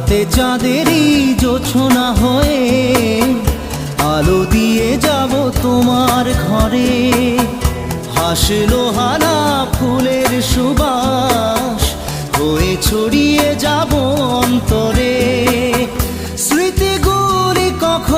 রাতে চাঁদেরই জোছনা হয়ে আলো দিয়ে যাব তোমার ঘরে। হাসলো হানা ফুলের সুবাস